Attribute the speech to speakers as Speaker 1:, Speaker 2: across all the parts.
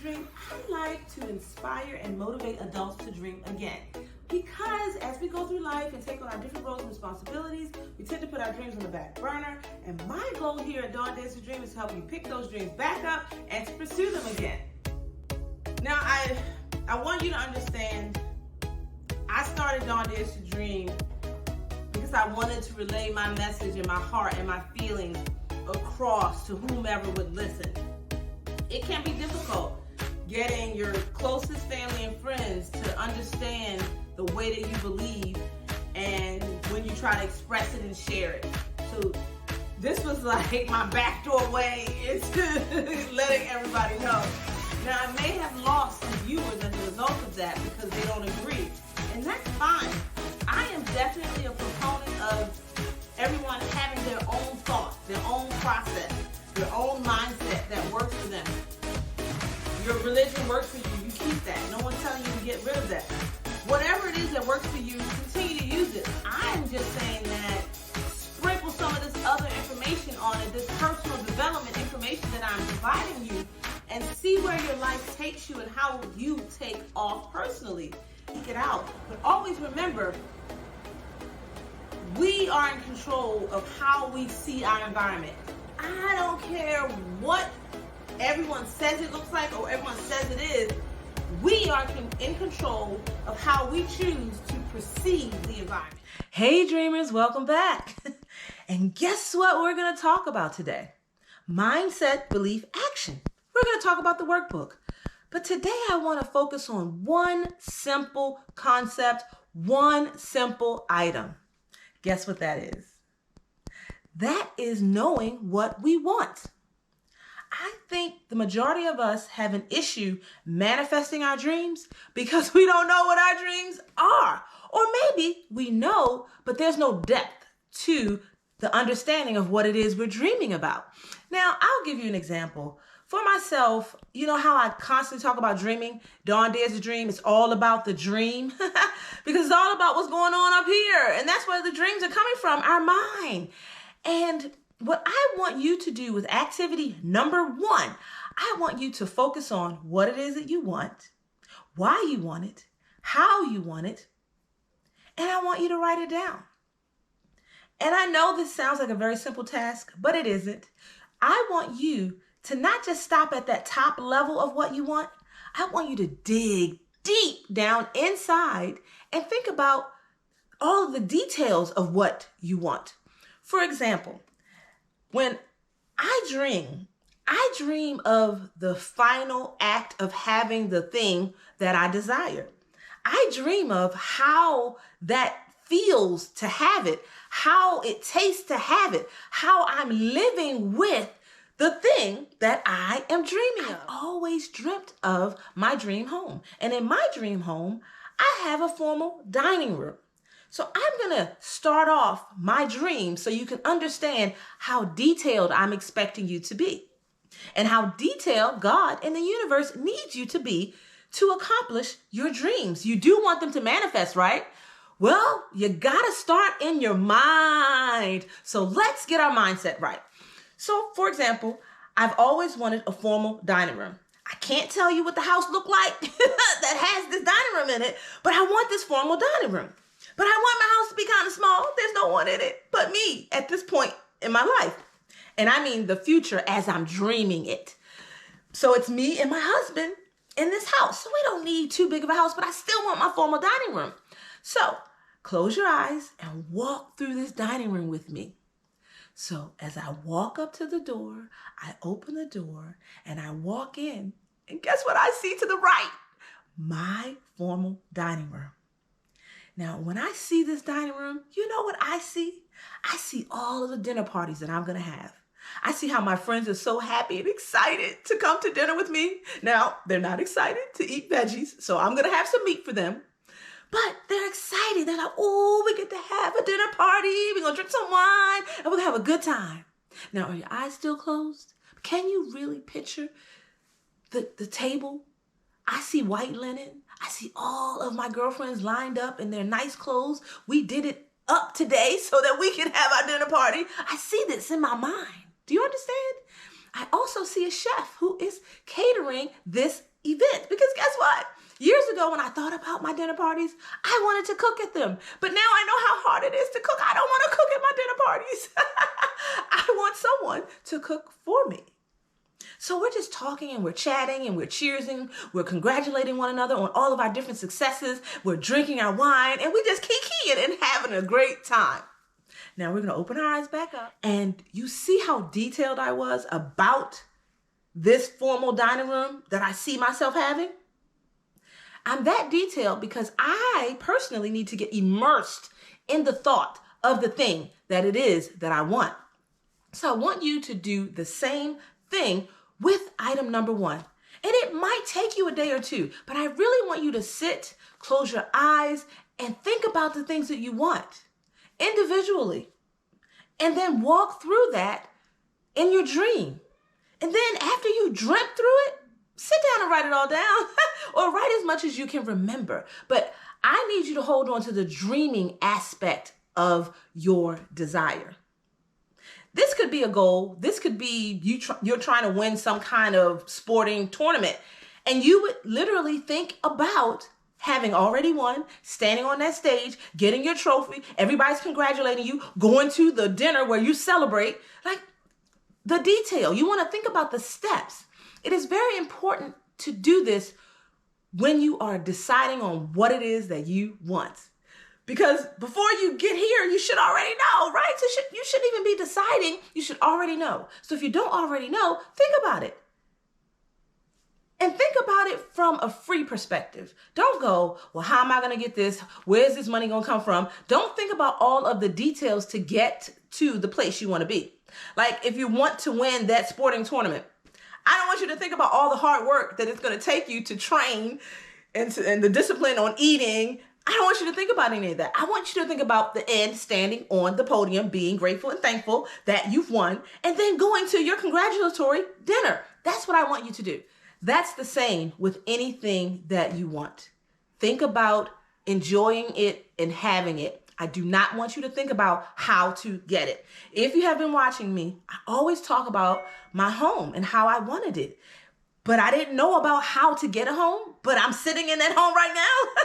Speaker 1: Dream, I like to inspire and motivate adults to dream again. Because as we go through life and take on our different roles and responsibilities, we tend to put our dreams on the back burner. And my goal here at Dawn Dares to Dream is to help you pick those dreams back up and to pursue them again. Now, I want you to understand, I started Dawn Dares to Dream because I wanted to relay my message and my heart and my feelings across to whomever would listen. It can be difficult getting your closest family and friends to understand the way that you believe and when you try to express it and share it. So this was like my backdoor way into letting everybody know. Now, I may have lost some viewers as a result of that because they don't agree, and that's fine. I am definitely a proponent of everyone having their own thoughts, their own process, their own mindset that works for them. Your religion works for you, you keep that. No one's telling you to get rid of that. Whatever it is that works for you, continue to use it. I'm just saying that sprinkle some of this other information on it, this personal development information that I'm providing you, and see where your life takes you and how you take off personally. Take it out. But always remember, we are in control of how we see our environment. I don't care what everyone says it looks like or everyone says it is. We are in control of how we choose to perceive the environment. Hey dreamers, welcome back. And guess what we're going to talk about today? Mindset, belief, action. We're going to talk about the workbook. But today I want to focus on one simple concept, one simple item. Guess what that is? That is knowing what we want. I think the majority of us have an issue manifesting our dreams because we don't know what our dreams are. Or maybe we know, but there's no depth to the understanding of what it is we're dreaming about. Now, I'll give you an example. For myself, you know how I constantly talk about dreaming? Dawn Dares to Dream, it's all about the dream because it's all about what's going on up here. And that's where the dreams are coming from, our mind. And what I want you to do with activity number one, I want you to focus on what it is that you want, why you want it, how you want it, and I want you to write it down. And I know this sounds like a very simple task, but it isn't. I want you to not just stop at that top level of what you want. I want you to dig deep down inside and think about all of the details of what you want. For example, when I dream of the final act of having the thing that I desire. I dream of how that feels to have it, how it tastes to have it, how I'm living with the thing that I am dreaming of. I've always dreamt of my dream home. And in my dream home, I have a formal dining room. So I'm going to start off my dream so you can understand how detailed I'm expecting you to be and how detailed God and the universe needs you to be to accomplish your dreams. You do want them to manifest, right? Well, you got to start in your mind. So let's get our mindset right. So, for example, I've always wanted a formal dining room. I can't tell you what the house looked like that has this dining room in it, but I want this formal dining room. But I want my house to be kind of small. There's no one in it but me at this point in my life. And I mean the future as I'm dreaming it. So it's me and my husband in this house. So we don't need too big of a house, but I still want my formal dining room. So close your eyes and walk through this dining room with me. So as I walk up to the door, I open the door and I walk in. And guess what I see to the right? My formal dining room. Now, when I see this dining room, you know what I see? I see all of the dinner parties that I'm going to have. I see how my friends are so happy and excited to come to dinner with me. Now, they're not excited to eat veggies, so I'm going to have some meat for them. But they're excited. They're like, oh, we get to have a dinner party. We're going to drink some wine, and we're going to have a good time. Now, are your eyes still closed? Can you really picture the table? I see white linen. I see all of my girlfriends lined up in their nice clothes. We did it up today so that we can have our dinner party. I see this in my mind. Do you understand? I also see a chef who is catering this events. Because guess what? Years ago, when I thought about my dinner parties, I wanted to cook at them. But now I know how hard it is to cook. I don't want to cook at my dinner parties. I want someone to cook for me. So we're just talking and we're chatting and we're cheersing. We're congratulating one another on all of our different successes. We're drinking our wine and we just kikiing and having a great time. Now we're going to open our eyes back up. And you see how detailed I was about this formal dining room that I see myself having? I'm that detailed because I personally need to get immersed in the thought of the thing that it is that I want. So I want you to do the same thing with item number 1. And it might take you a day or two, but I really want you to sit, close your eyes, and think about the things that you want individually. And then walk through that in your dream. And then after you dreamt through it, sit down and write it all down or write as much as you can remember. But I need you to hold on to the dreaming aspect of your desire. This could be a goal. This could be you're trying to win some kind of sporting tournament. And you would literally think about having already won, standing on that stage, getting your trophy, everybody's congratulating you, going to the dinner where you celebrate, like the detail. You want to think about the steps. It is very important to do this when you are deciding on what it is that you want. Because before you get here, you should already know, right? So you shouldn't even be deciding. You should already know. So if you don't already know, think about it. And think about it from a free perspective. Don't go, well, how am I going to get this? Where's this money going to come from? Don't think about all of the details to get to the place you want to be. Like if you want to win that sporting tournament, I don't want you to think about all the hard work that it's going to take you to train and the discipline on eating. I don't want you to think about any of that. I want you to think about the end, standing on the podium, being grateful and thankful that you've won, and then going to your congratulatory dinner. That's what I want you to do. That's the same with anything that you want. Think about enjoying it and having it. I do not want you to think about how to get it. If you have been watching me, I always talk about my home and how I wanted it. But I didn't know about how to get a home, but I'm sitting in that home right now.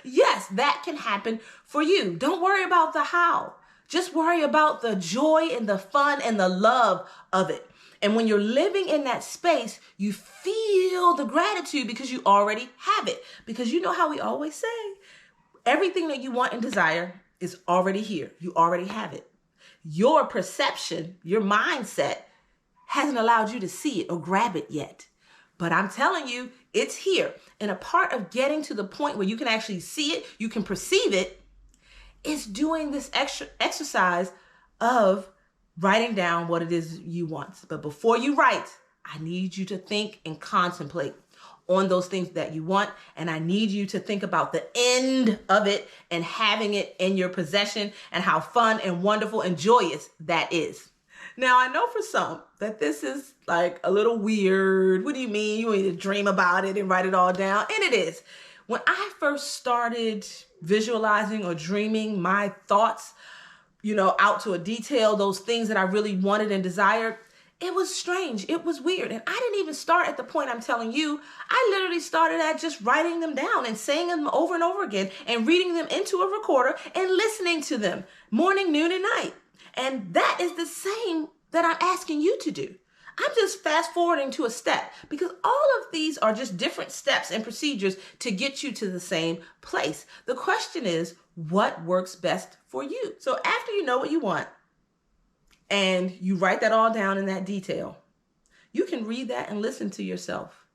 Speaker 1: Yes, that can happen for you. Don't worry about the how. Just worry about the joy and the fun and the love of it. And when you're living in that space, you feel the gratitude because you already have it. Because you know how we always say, everything that you want and desire is already here. You already have it. Your perception, your mindset hasn't allowed you to see it or grab it yet. But I'm telling you, it's here. And a part of getting to the point where you can actually see it, you can perceive it, is doing this extra exercise of writing down what it is you want. But before you write, I need you to think and contemplate on those things that you want. And I need you to think about the end of it and having it in your possession and how fun and wonderful and joyous that is. Now, I know for some that this is like a little weird. What do you mean? You need to dream about it and write it all down? And it is. When I first started visualizing or dreaming my thoughts, out to a detail, those things that I really wanted and desired, it was strange. It was weird. And I didn't even start at the point I'm telling you. I literally started at just writing them down and saying them over and over again and reading them into a recorder and listening to them morning, noon, and night. And that is the same that I'm asking you to do. I'm just fast forwarding to a step because all of these are just different steps and procedures to get you to the same place. The question is, what works best for you? So after you know what you want and you write that all down in that detail, you can read that and listen to yourself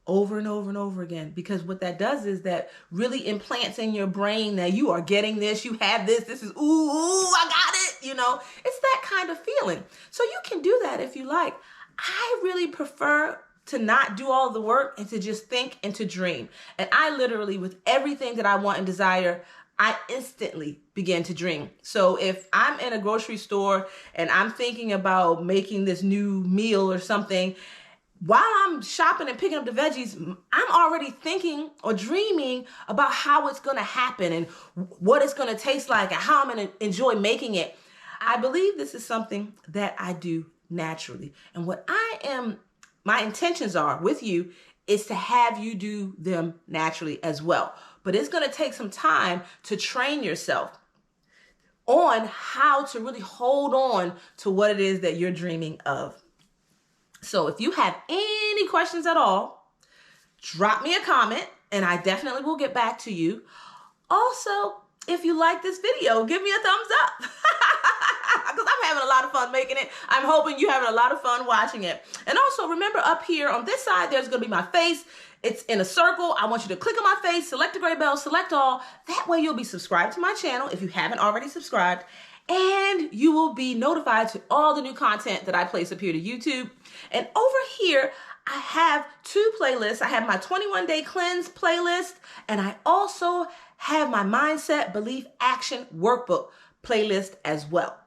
Speaker 1: over and over and over again, because what that does is that really implants in your brain that you are getting this, you have this is, ooh, I got it. It's that kind of feeling. So you can do that if you like. I really prefer to not do all the work and to just think and to dream. And I literally, with everything that I want and desire, I instantly begin to dream. So if I'm in a grocery store and I'm thinking about making this new meal or something, while I'm shopping and picking up the veggies, I'm already thinking or dreaming about how it's going to happen and what it's going to taste like and how I'm going to enjoy making it. I believe this is something that I do naturally. And my intentions are with you is to have you do them naturally as well. But it's going to take some time to train yourself on how to really hold on to what it is that you're dreaming of. So if you have any questions at all, drop me a comment and I definitely will get back to you. Also, if you like this video, give me a thumbs up because I'm having a lot of fun making it. I'm hoping you're having a lot of fun watching it. And also remember, up here on this side, there's going to be my face. It's in a circle. I want you to click on my face, select the gray bell, select all. That way you'll be subscribed to my channel if you haven't already subscribed. And you will be notified to all the new content that I place up here to YouTube. And over here, I have 2 playlists. I have my 21-day cleanse playlist, and I also have my mindset, belief, action workbook playlist as well.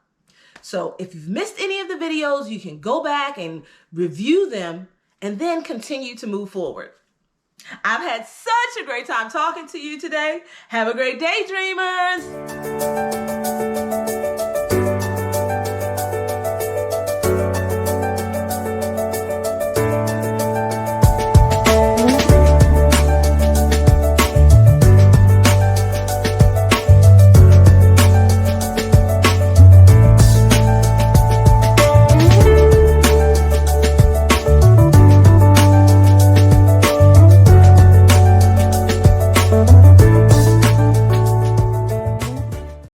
Speaker 1: So if you've missed any of the videos, you can go back and review them and then continue to move forward. I've had such a great time talking to you today. Have a great day, dreamers.